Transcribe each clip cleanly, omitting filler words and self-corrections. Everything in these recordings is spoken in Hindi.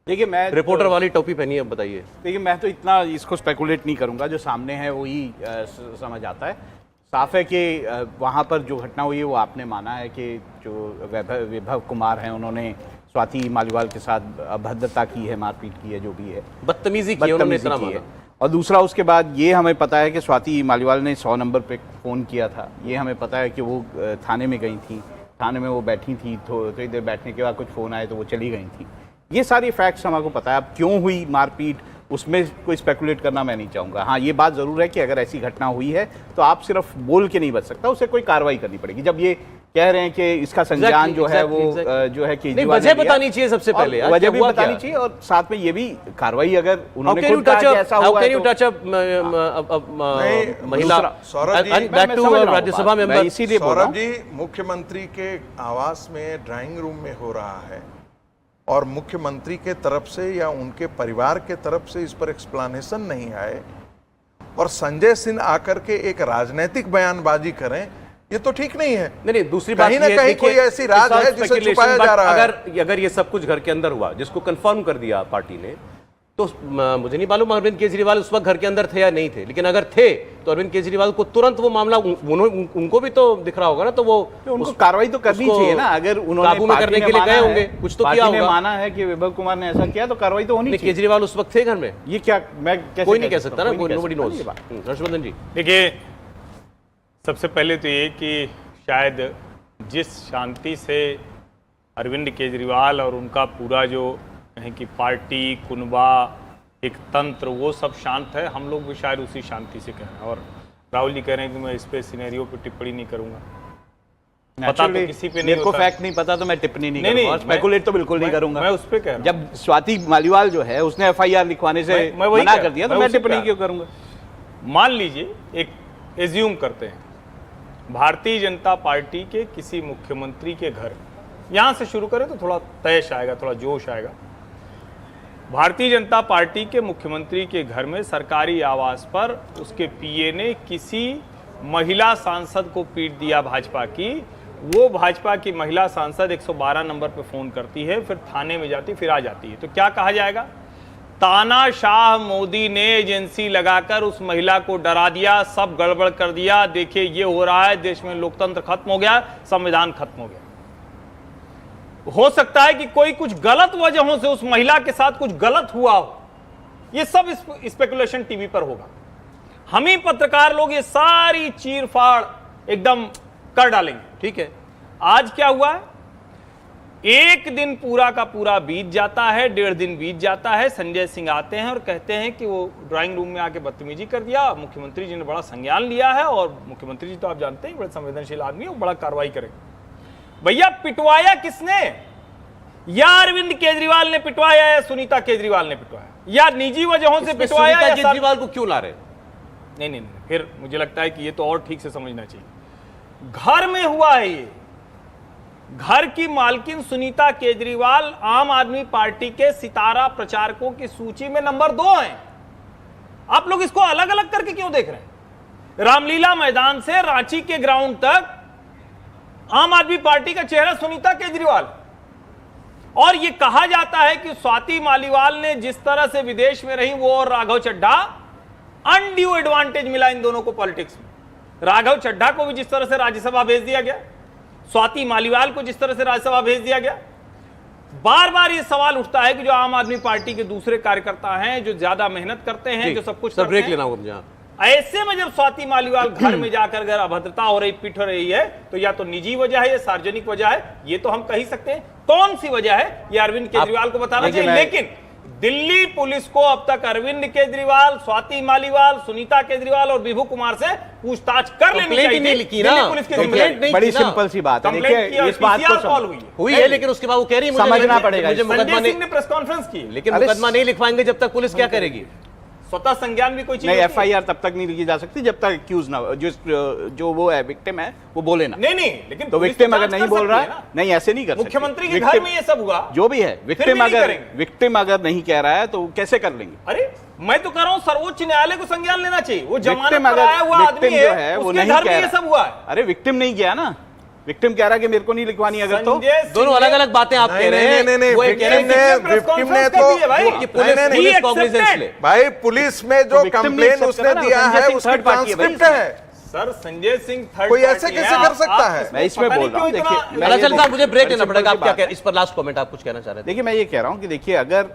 देखिए मैं रिपोर्टर वाली टोपी पहनी है, अब बताइए। देखिए मैं तो इतना इसको स्पेकुलेट नहीं करूंगा, जो सामने है वही समझ आता है। साफ है कि वहाँ पर जो घटना हुई है वो आपने माना है कि जो विभव कुमार हैं उन्होंने स्वाति मालीवाल के साथ अभद्रता की है, मारपीट की है, जो भी है, बदतमीजी की है, उन्होंने इतना माना। और दूसरा उसके बाद ये हमें पता है कि स्वाति मालीवाल ने 100 नंबर पे फ़ोन किया था। ये हमें पता है कि वो थाने में गई थी, थाने में वो बैठी थी, थोड़ी देर बैठने के बाद कुछ फ़ोन आए तो वो चली गई थी। ये सारी फैक्ट्स हमको पता है। अब क्यों हुई मारपीट उसमें कोई स्पेकुलेट करना मैं नहीं चाहूँगा। हाँ, ये बात ज़रूर है कि अगर ऐसी घटना हुई है तो आप सिर्फ बोल के नहीं बच सकता, उसे कोई कार्रवाई करनी पड़ेगी। जब ये कह रहे हैं कि इसका संज्ञान जो है वो जो है कि वजह बतानी चाहिए सबसे पहले, वजह भी बतानी चाहिए, और साथ में ये भी कार्रवाई अगर उन्होंने खुद कहा कि ऐसा हुआ है तो महिला राज्यसभा में इसीलिए सौरभ जी, मुख्यमंत्री के आवास में ड्राइंग रूम में हो रहा है और मुख्यमंत्री के तरफ से या उनके परिवार के तरफ से इस पर एक्सप्लेनेशन नहीं आए और संजय सिंह आकर के एक राजनीतिक बयानबाजी करें, ये तो ठीक नहीं है। नहीं, दूसरी बात कहीं ना कहीं कोई ऐसी राज है जिसे छुपाया जा रहा है। अगर ये सब कुछ घर के अंदर हुआ जिसको कंफर्म कर दिया पार्टी ने, तो मुझे नहीं मालूम अरविंद केजरीवाल उस वक्त घर के अंदर थे या नहीं थे, लेकिन अगर थे तो अरविंद केजरीवाल को तुरंत वो मामला उनको भी तो दिख रहा होगा ना, तो वो उनको कार्रवाई तो करनी चाहिए ना। अगर उन्होंने काबू में करने के लिए गए होंगे, कुछ तो किया होगा, माना है कि विभव कुमार ने ऐसा किया तो कार्रवाई तो होनी चाहिए। केजरीवाल उस वक्त थे घर में, ये क्या मैं कोई नहीं कह सकता ना, नोबडी नोज़। हर्षवर्धन जी, देखिए, सबसे पहले तो ये कि शायद जिस शांति से अरविंद केजरीवाल और उनका पूरा जो कहें कि पार्टी कुनबा एक तंत्र वो सब शांत है, हम लोग भी शायद उसी शांति से कह रहे हैं। और राहुल जी कह रहे हैं कि मैं इस पे सिनेरियो पे टिप्पणी नहीं करूंगा। पता तो किसी पे नहीं मेरे को फैक्ट नहीं पता तो मैं टिप्पणी नहीं करूंगा, और स्पेकुलेट तो बिल्कुल नहीं करूंगा। मैं उस पे कह रहा हूं, जब स्वाति मालीवाल जो है उसने FIR लिखवाने से मना कर दिया तो मैं टिप्पणी क्यों करूंगा। मान लीजिए, एक एज्यूम करते हैं भारतीय जनता पार्टी के किसी मुख्यमंत्री के घर, यहां से शुरू करें तो थोड़ा तयश आएगा, थोड़ा जोश आएगा। भारतीय जनता पार्टी के मुख्यमंत्री के घर में सरकारी आवास पर उसके PA ने किसी महिला सांसद को पीट दिया भाजपा की। वो भाजपा की महिला सांसद 112 नंबर पर फोन करती है, फिर थाने में जाती, फिर आ जाती है, तो क्या कहा जाएगा? तानाशाह मोदी ने एजेंसी लगाकर उस महिला को डरा दिया, सब गड़बड़ कर दिया, देखिए ये हो रहा है, देश में लोकतंत्र खत्म हो गया, संविधान खत्म हो गया। हो सकता है कि कोई कुछ गलत वजहों से उस महिला के साथ कुछ गलत हुआ हो, ये सब स्पेकुलेशन टीवी पर होगा। हम ही पत्रकार लोग ये सारी चीर फाड़ एकदम कर डालेंगे। ठीक है, आज क्या हुआ है? एक दिन पूरा का पूरा बीत जाता है, 1.5 दिन बीत जाता है, संजय सिंह आते हैं और कहते हैं कि वो ड्राइंग रूम में आके बदतमीजी कर दिया, मुख्यमंत्री जी ने बड़ा संज्ञान लिया है, और मुख्यमंत्री जी तो आप जानते हैं बड़े संवेदनशील आदमी है, वो बड़ा कार्रवाई करेंगे। भैया, पिटवाया किसने? या अरविंद केजरीवाल ने पिटवाया या सुनीता केजरीवाल ने पिटवाया, या निजी वजहों से पिटवाया, या केजरीवाल को क्यों ला रहे? नहीं, फिर मुझे लगता है कि ये तो और ठीक से समझना चाहिए। घर में हुआ है ये। घर की मालकिन सुनीता केजरीवाल आम आदमी पार्टी के सितारा प्रचारकों की सूची में नंबर 2 हैं। आप लोग इसको अलग अलग करके क्यों देख रहे हैं? रामलीला मैदान से रांची के ग्राउंड तक आम आदमी पार्टी का चेहरा सुनीता केजरीवाल, और यह कहा जाता है कि स्वाति मालीवाल ने जिस तरह से विदेश में रही वो और राघव चड्ढा, अनड्यू एडवांटेज मिला इन दोनों को पॉलिटिक्स में। राघव चड्ढा को भी जिस तरह से राज्यसभा भेज दिया गया, स्वाति मालीवाल को जिस तरह से राज्यसभा भेज दिया गया। बार बार ये सवाल उठता है कि जो आम आदमी पार्टी के दूसरे कार्यकर्ता हैं, जो ज्यादा मेहनत करते हैं, जो सब कुछ करते ब्रेक हैं, लेना होगा। ऐसे में जब स्वाति मालीवाल घर में जाकर अगर अभद्रता हो रही, पिट रही है, तो या तो निजी वजह है या सार्वजनिक वजह है, ये तो हम कह ही सकते हैं। कौन सी वजह है ये अरविंद केजरीवाल को बताना चाहिए। लेकिन दिल्ली पुलिस को अब तक अरविंद केजरीवाल, स्वाति मालीवाल, सुनीता केजरीवाल और विभू कुमार से पूछताछ कर लेनी चाहिए। नहीं लिखी ना, पुलिस की बड़ी सिंपल सी बात है। देखिए, इस बात को हुई है, लेकिन उसके बाद वो कह रही है समझना पड़ेगा। संजय सिंह ने प्रेस कॉन्फ्रेंस की, लेकिन मुकदमा नहीं लिखवाएंगे जब तक पुलिस क्या करेगी? स्वतः संज्ञान भी कोई चीज नहीं, FIR तब तक नहीं लिखी जा सकती जब तक एक्यूज ना, जो वो है विक्टिम है वो बोले ना। नहीं, लेकिन तो विक्टिम अगर नहीं बोल रहा है, नहीं ऐसे नहीं कर सकते। मुख्यमंत्री के घर में ये सब हुआ, जो भी है, विक्टिम अगर नहीं कह रहा है तो कैसे कर लेंगे? अरे मैं तो कह रहा हूं सर्वोच्च न्यायालय को संज्ञान लेना चाहिए। वो जमानत पर आया हुआ आदमी है, वो उसके नहीं घर में कह ये सब हुआ है। अरे विक्टिम नहीं किया ना, विक्टिम कह रहा है कि मेरे को नहीं लिखवानी अगर तो संजय सिंह दोनों ने- अलग अलग बातें आप कह रहे हैं। नहीं, वो ये कह रहे हैं कि विक्टिम ने कर दी है भाई। तो ये पुलिस नहीं, पुलिस he कॉग्निजेंस accepted। ले। भाई पुलिस में जो तो victim ने कंप्लेन accept उसने करा ना, दिया संजय है सिंह उसकी third party है भाई ट्रांसक्रिप्ट इसमें। है। सर संजय सिंह थर्ड कोई ऐसे पार्टी कैसे है, कर आप- सकता आप है? इसमें मैं इसमें पता बोल नहीं रहा हूँ, क्यों देखिए, इतना- मैं राजल साहब मुझे ब्रेक बड़ी लेना simple पड़ेगा। आप सी क्या बात है। इस पर लास्ट कमेंट आप कुछ कहना चाह रहे थे? देखिए मैं ये कह रहा हूँ कि देखिए अगर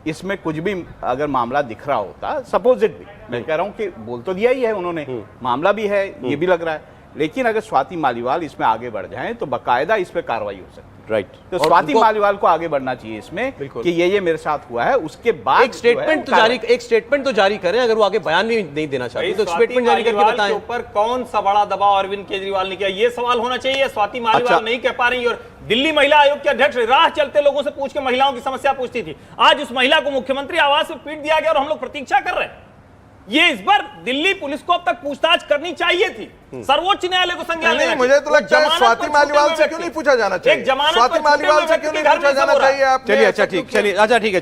इसमें कुछ भी अगर मामला दिख रहा होता सपोजिट भी मैं कह रहा हूँ कि बोल तो दिया ही है उन्होंने, मामला भी है ये भी लग रहा है, लेकिन अगर स्वाति मालीवाल इसमें आगे बढ़ जाएं तो बकायदा इस पे कार्रवाई हो सकती है। राइट। तो स्वाति मालीवाल को आगे बढ़ना चाहिए इसमें बिल्कुल। कि ये मेरे साथ हुआ है, उसके बाद एक स्टेटमेंट तो जारी करें। अगर वो आगे बयान नहीं देना चाहती तो स्वाति स्टेटमेंट जारी करके मालीवाल बताएं। के ऊपर कौन सा बड़ा दबाव अरविंद केजरीवाल ने किया, ये सवाल होना चाहिए। स्वाति मालीवाल अच्छा। नहीं कह पा रही और दिल्ली महिला आयोग के अध्यक्ष राह चलते लोगों से पूछ के महिलाओं की समस्या पूछती थी। आज उस महिला को मुख्यमंत्री आवास में पीट दिया गया और हम लोग प्रतीक्षा कर रहे हैं। ये इस बार दिल्ली पुलिस को अब तक पूछताछ करनी चाहिए थी, सर्वोच्च न्यायालय को संज्ञान नहीं, लेना मुझे तो चाहिए। लगता है जमानत स्वाति पर छूटे मालीवाल हुए से क्यों व्यक्ति। नहीं पूछा जाना चाहिए? एक जमानत स्वाति पर छूटे हुए मालीवाल से व्यक्ति क्यों के नहीं घर में पूछा सब जाना हो रहा है। चाहिए? आपने चलिए ऐसा अच्छा क्यों ठीक किया? चलिए अच्छा ठीक है